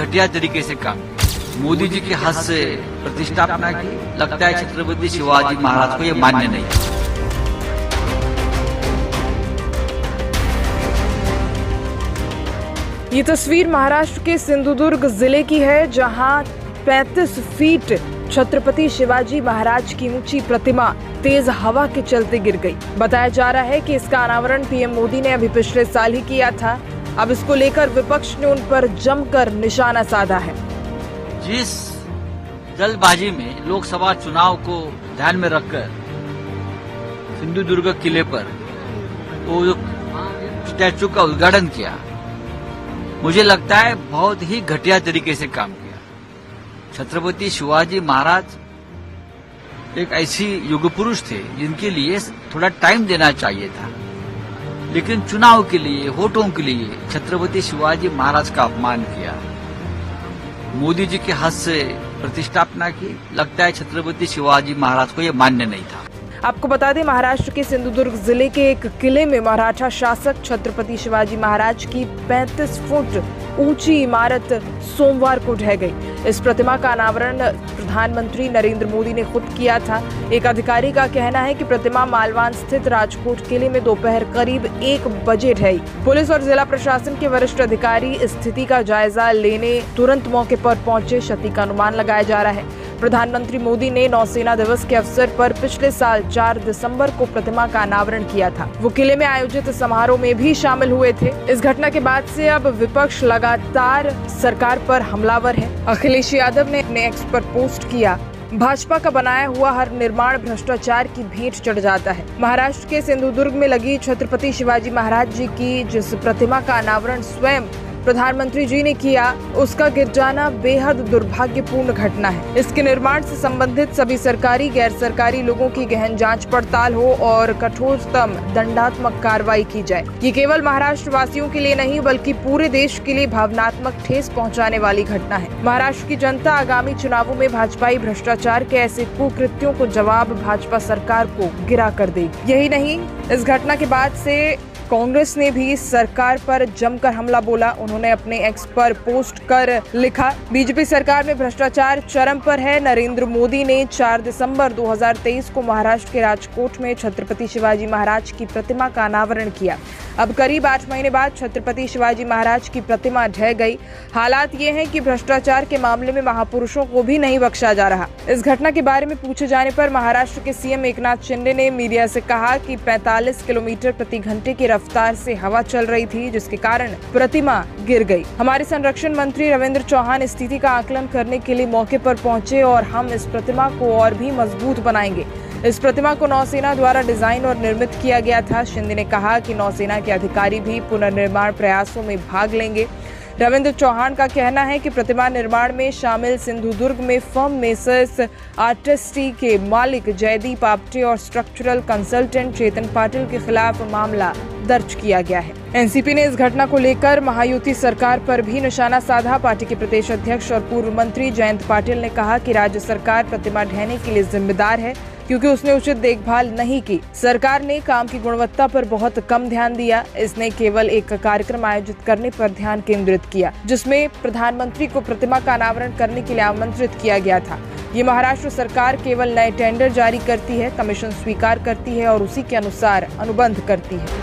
घटिया तरीके से काम किया। मोदी जी के हाथ से प्रतिष्ठापना की, लगता है छत्रपति शिवाजी महाराज को ये मान्य नहीं। ये तस्वीर महाराष्ट्र के सिंधुदुर्ग जिले की है, जहां 35 फीट छत्रपति शिवाजी महाराज की ऊंची प्रतिमा तेज हवा के चलते गिर गई। बताया जा रहा है कि इसका अनावरण पीएम मोदी ने अभी पिछले साल ही किया था। अब इसको लेकर विपक्ष ने उन पर जमकर निशाना साधा है। जिस जल्दबाजी में लोकसभा चुनाव को ध्यान में रखकर सिंधुदुर्ग किले पर वो स्टैचू का उद्घाटन किया, मुझे लगता है बहुत ही घटिया तरीके से काम किया। छत्रपति शिवाजी महाराज एक ऐसी युग पुरुष थे जिनके लिए थोड़ा टाइम देना चाहिए था, लेकिन चुनाव के लिए, वोटों के लिए छत्रपति शिवाजी महाराज का अपमान किया। मोदी जी के हाथ से प्रतिष्ठापना की, लगता है छत्रपति शिवाजी महाराज को यह मान्य नहीं था। आपको बता दें, महाराष्ट्र के सिंधुदुर्ग जिले के एक किले में मराठा शासक छत्रपति शिवाजी महाराज की 35 फुट ऊंची इमारत सोमवार को ढह गई। इस प्रतिमा का अनावरण प्रधानमंत्री नरेंद्र मोदी ने खुद किया था। एक अधिकारी का कहना है कि प्रतिमा मालवान स्थित राजकोट किले में दोपहर करीब 1 बजे ढही। पुलिस और जिला प्रशासन के वरिष्ठ अधिकारी स्थिति का जायजा लेने तुरंत मौके पर पहुंचे। क्षति का अनुमान लगाया जा रहा है। प्रधानमंत्री मोदी ने नौसेना दिवस के अवसर पर पिछले साल 4 दिसंबर को प्रतिमा का अनावरण किया था। वो किले में आयोजित समारोह में भी शामिल हुए थे। इस घटना के बाद से अब विपक्ष लगातार सरकार पर हमलावर है। अखिलेश यादव ने अपने एक्स पर पोस्ट किया, भाजपा का बनाया हुआ हर निर्माण भ्रष्टाचार की भेंट चढ़ जाता है। महाराष्ट्र के सिंधुदुर्ग में लगी छत्रपति शिवाजी महाराज जी की जिस प्रतिमा का अनावरण स्वयं प्रधानमंत्री जी ने किया, उसका गिर जाना बेहद दुर्भाग्यपूर्ण घटना है। इसके निर्माण से संबंधित सभी सरकारी गैर सरकारी लोगों की गहन जांच पड़ताल हो और कठोरतम दंडात्मक कार्रवाई की जाए। ये केवल महाराष्ट्र वासियों के लिए नहीं बल्कि पूरे देश के लिए भावनात्मक ठेस पहुंचाने वाली घटना है। महाराष्ट्र की जनता आगामी चुनावों में भाजपाई भ्रष्टाचार के ऐसे कुकृत्यों को जवाब भाजपा सरकार को गिरा कर देगी। यही नहीं, इस घटना के बाद से कांग्रेस ने भी सरकार पर जमकर हमला बोला। उन्होंने अपने एक्स पर पोस्ट कर लिखा, बीजेपी सरकार में भ्रष्टाचार चरम पर है। नरेंद्र मोदी ने 4 दिसंबर 2023 को महाराष्ट्र के राजकोट में छत्रपति शिवाजी महाराज की प्रतिमा का अनावरण किया। अब करीब 8 महीने बाद छत्रपति शिवाजी महाराज की प्रतिमा ढह गई। हालात ये हैं कि भ्रष्टाचार के मामले में महापुरुषों को भी नहीं बख्शा जा रहा। इस घटना के बारे में पूछे जाने पर महाराष्ट्र के सीएम एकनाथ शिंदे ने मीडिया से कहा कि 45 किलोमीटर प्रति घंटे की रफ्तार से हवा चल रही थी, जिसके कारण प्रतिमा गिर गई। हमारे संरक्षण मंत्री रविंद्र चौहान स्थिति का आकलन करने के लिए मौके पर पहुंचे और हम इस प्रतिमा को और भी मजबूत बनाएंगे। इस प्रतिमा को नौसेना द्वारा डिजाइन और निर्मित किया गया था। शिंदे ने कहा कि नौसेना के अधिकारी भी पुनर्निर्माण प्रयासों में भाग लेंगे। रविंद्र चौहान का कहना है कि प्रतिमा निर्माण में शामिल सिंधुदुर्ग में फर्म मेसर्स आर्टिस्ट्री के मालिक जयदीप आप्टे और स्ट्रक्चरल कंसल्टेंट चेतन पाटिल के खिलाफ मामला दर्ज किया गया है। एनसीपी ने इस घटना को लेकर महायुति सरकार पर भी निशाना साधा। पार्टी के प्रदेश अध्यक्ष और पूर्व मंत्री जयंत पाटिल ने कहा कि राज्य सरकार प्रतिमा ढहने के लिए जिम्मेदार है, क्योंकि उसने उचित देखभाल नहीं की। सरकार ने काम की गुणवत्ता पर बहुत कम ध्यान दिया। इसने केवल एक कार्यक्रम आयोजित करने पर ध्यान केंद्रित किया, जिसमें प्रधानमंत्री को प्रतिमा का अनावरण करने के लिए आमंत्रित किया गया था। ये महाराष्ट्र सरकार केवल नए टेंडर जारी करती है, कमीशन स्वीकार करती है और उसी के अनुसार अनुबंध करती है।